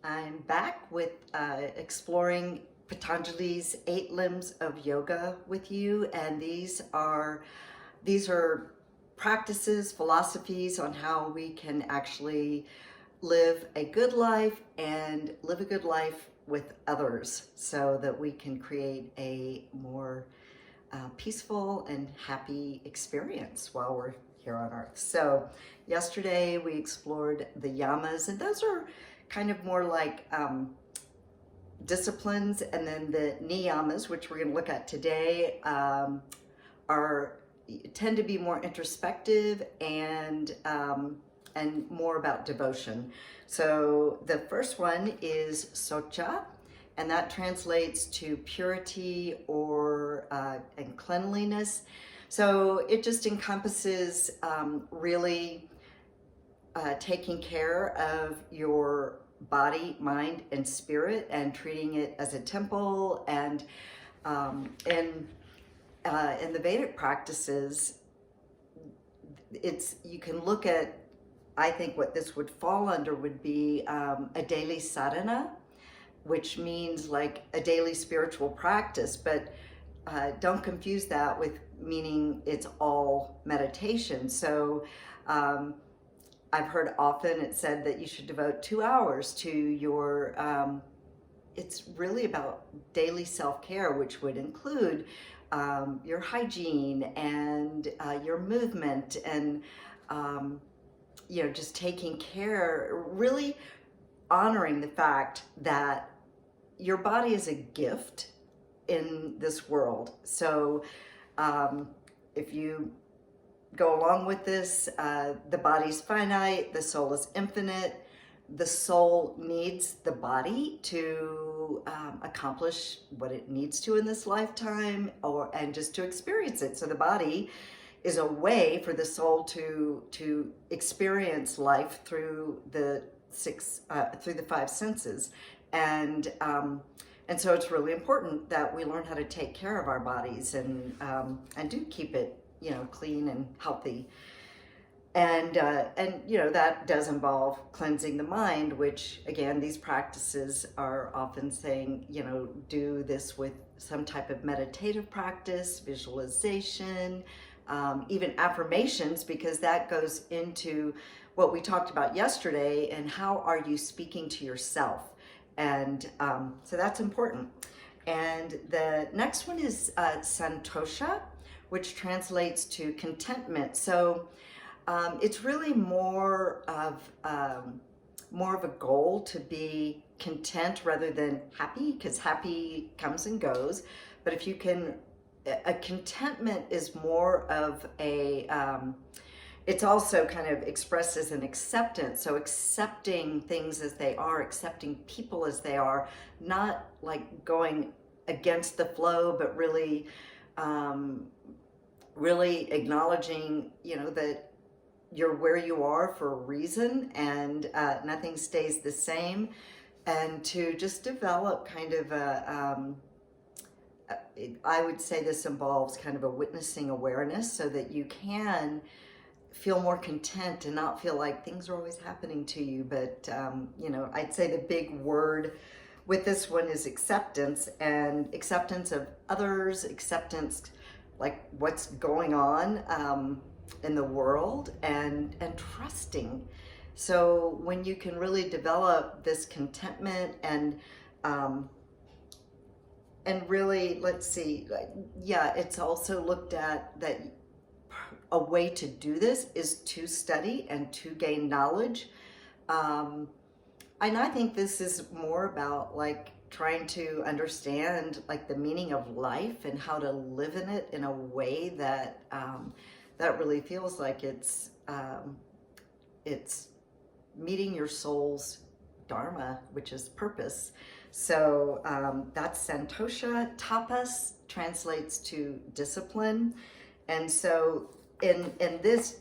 I'm back with exploring Patanjali's 8 limbs of yoga with you, and these are practices, philosophies on how we can actually live a good life and live a good life with others, so that we can create a more peaceful and happy experience while we're here on earth. So yesterday we explored the yamas, and those are kind of more like disciplines, and then the niyamas, which we're going to look at today, are tend to be more introspective and more about devotion. So the first one is socha, and that translates to purity or and cleanliness. So it just encompasses really taking care of your body, mind, and spirit, and treating it as a temple. And in the Vedic practices, you can look at, I think what this would fall under would be a daily sadhana, which means like a daily spiritual practice, but don't confuse that with meaning it's all meditation. So I've heard often it said that you should devote 2 hours to your, it's really about daily self-care, which would include your hygiene and your movement, and just taking care, really honoring the fact that your body is a gift in this world. So if you go along with this, the body's finite, the soul is infinite. The soul needs the body to accomplish what it needs to in this lifetime, and just to experience it. So the body is a way for the soul to experience life through the five senses, and so it's really important that we learn how to take care of our bodies and do keep it clean and healthy. And that does involve cleansing the mind, which again, these practices are often saying, do this with some type of meditative practice, visualization, even affirmations, because that goes into what we talked about yesterday, and how are you speaking to yourself. And so that's important. And the next one is santosha, which translates to contentment. So it's really more of a goal to be content rather than happy, because happy comes and goes. But if you can, a contentment is more of a, it's also kind of expressed as an acceptance. So accepting things as they are, accepting people as they are, not like going against the flow, but really, really acknowledging, that you're where you are for a reason, and nothing stays the same. And to just develop kind of I would say this involves kind of a witnessing awareness, so that you can feel more content and not feel like things are always happening to you. But I'd say the big word with this one is acceptance, and acceptance of others, acceptance like what's going on in the world, and trusting. So when you can really develop this contentment and really, let's see, it's also looked at that a way to do this is to study and to gain knowledge. And I think this is more about like trying to understand like the meaning of life and how to live in it in a way that that really feels like it's meeting your soul's dharma, which is purpose. So that's santosha. Tapas translates to discipline, and so in this,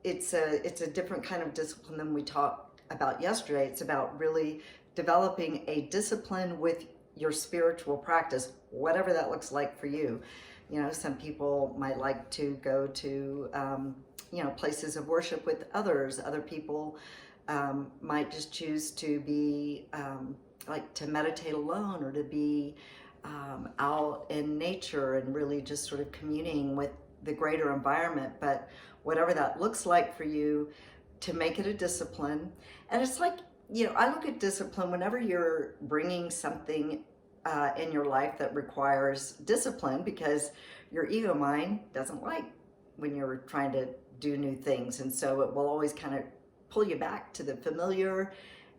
it's a different kind of discipline than we talked about yesterday. It's about really developing a discipline with your spiritual practice, whatever that looks like for you. Some people might like to go to places of worship with others. Other people might just choose to be like to meditate alone, or to be out in nature and really just sort of communing with the greater environment. But whatever that looks like for you, to make it a discipline. And it's like, I look at discipline whenever you're bringing something in your life that requires discipline, because your ego mind doesn't like when you're trying to do new things. And so it will always kind of pull you back to the familiar.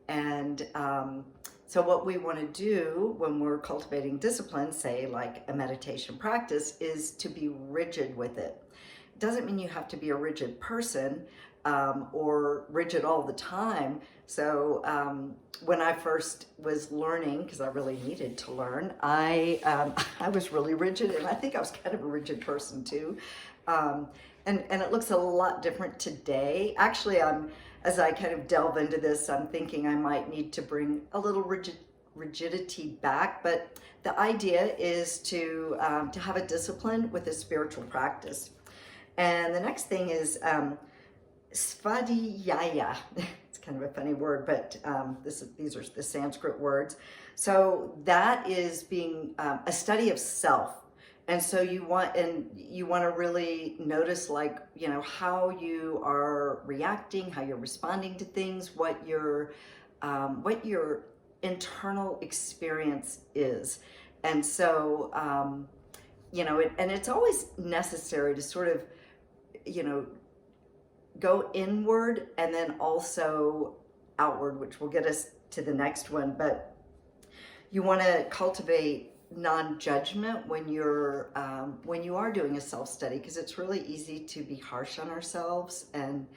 And so what we want to do when we're cultivating discipline, say like a meditation practice, is to be rigid with it. It doesn't mean you have to be a rigid person or rigid all the time. So when I first was learning, because I really needed to learn, I was really rigid, and I think I was kind of a rigid person too. And it looks a lot different today. Actually, as I kind of delve into this, I'm thinking I might need to bring a little rigidity back. But the idea is to have a discipline with a spiritual practice. And the next thing is svadhyaya. It's kind of a funny word, but these are the Sanskrit words. So that is being a study of self. And so you want to really notice, like, how you are reacting, how you're responding to things, what your internal experience is. And so, and it's always necessary to sort of, go inward and then also outward, which will get us to the next one. But you want to cultivate non-judgment when you are doing a self-study, because it's really easy to be harsh on ourselves, and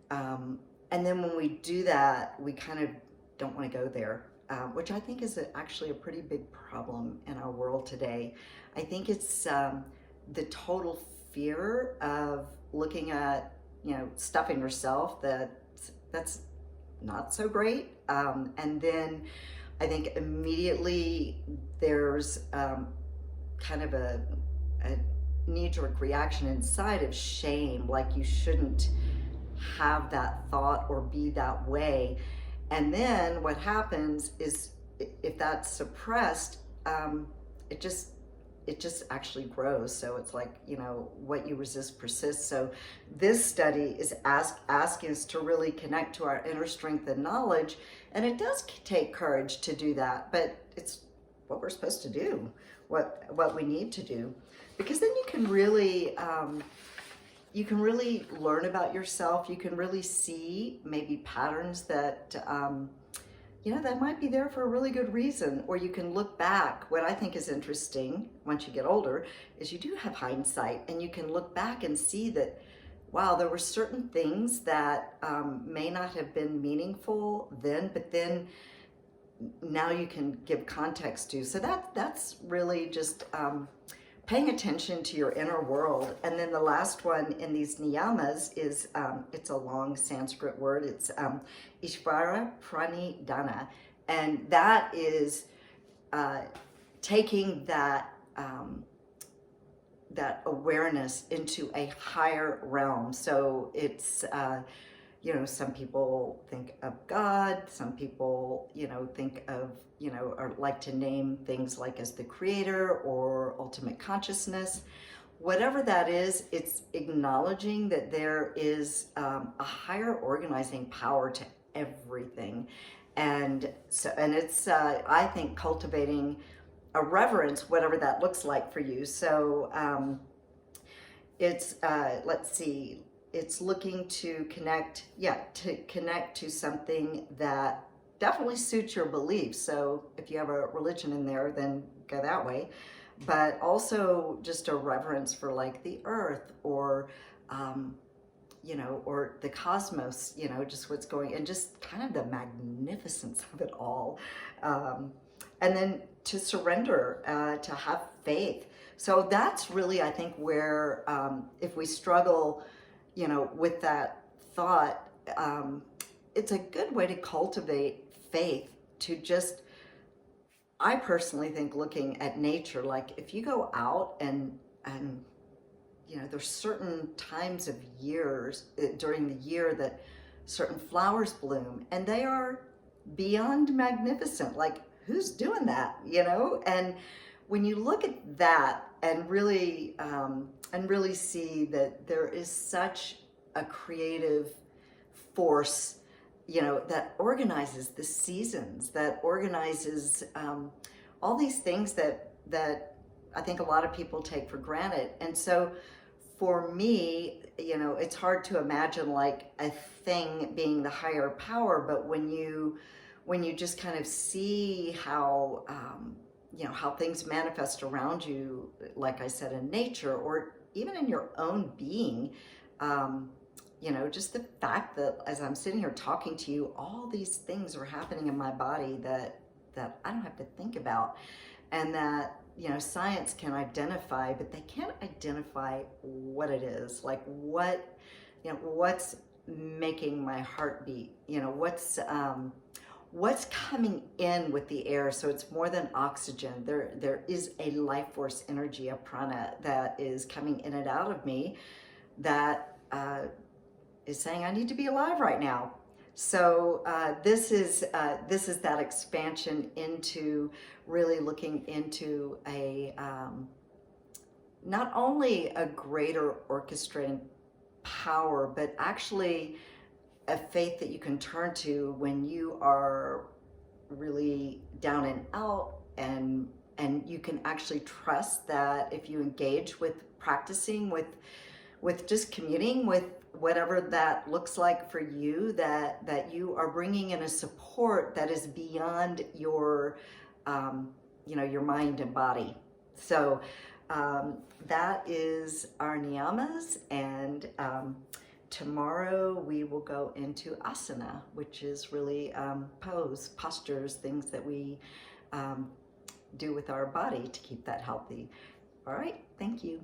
then when we do that, we kind of don't want to go there, which I think is actually a pretty big problem in our world today. I think it's the total fear of looking at stuff in yourself that's not so great, and then I think immediately there's kind of a knee-jerk reaction inside of shame, like you shouldn't have that thought or be that way. And then what happens is, if that's suppressed, it just actually grows. So it's like, what you resist persists. So this study is asking us to really connect to our inner strength and knowledge. And it does take courage to do that, but it's what we're supposed to do, what we need to do, because then you can really learn about yourself. You can really see maybe patterns that that might be there for a really good reason. Or you can look back. What I think is interesting once you get older is you do have hindsight, and you can look back and see that, wow, there were certain things that may not have been meaningful then, but then now you can give context to. So that's really just paying attention to your inner world. And then the last one in these niyamas is, it's a long Sanskrit word. It's Ishvara Pranidhana. And that is taking that awareness into a higher realm. So it's, some people think of God, some people, think of, or like to name things like as the creator or ultimate consciousness. Whatever that is, it's acknowledging that there is a higher organizing power to everything. And so, and it's, I think, cultivating a reverence, whatever that looks like for you. So it's, let's see, it's looking to connect to something that definitely suits your beliefs. So if you have a religion in there, then go that way. But also just a reverence for like the earth, or or the cosmos, just what's going, and just kind of the magnificence of it all. And then to surrender, to have faith. So that's really, I think, where if we struggle, with that thought, it's a good way to cultivate faith, to just, I personally think, looking at nature, like if you go out and there's certain times of years during the year that certain flowers bloom, and they are beyond magnificent. Like, who's doing that, you know? And when you look at that and really see that there is such a creative force, you know, that organizes the seasons, that organizes all these things that I think a lot of people take for granted. And so for me, you know, it's hard to imagine like a thing being the higher power, but when you just kind of see how you know, how things manifest around you, like I said, in nature or even in your own being, you know, just the fact that as I'm sitting here talking to you, all these things are happening in my body that I don't have to think about, and that, you know, science can identify, but they can't identify what it is, like what, you know, what's making my heart beat, you know, what's coming in with the air. So it's more than oxygen. There is a life force energy, a prana, that is coming in and out of me that is saying I need to be alive right now. So this is that expansion into really looking into a not only a greater orchestrating power, but actually a faith that you can turn to when you are really down and out, and you can actually trust that if you engage with practicing with just communing with whatever that looks like for you, that you are bringing in a support that is beyond your you know, your mind and body. So that is our niyamas, and tomorrow we will go into asana, which is really postures, things that we do with our body to keep that healthy. All right, thank you.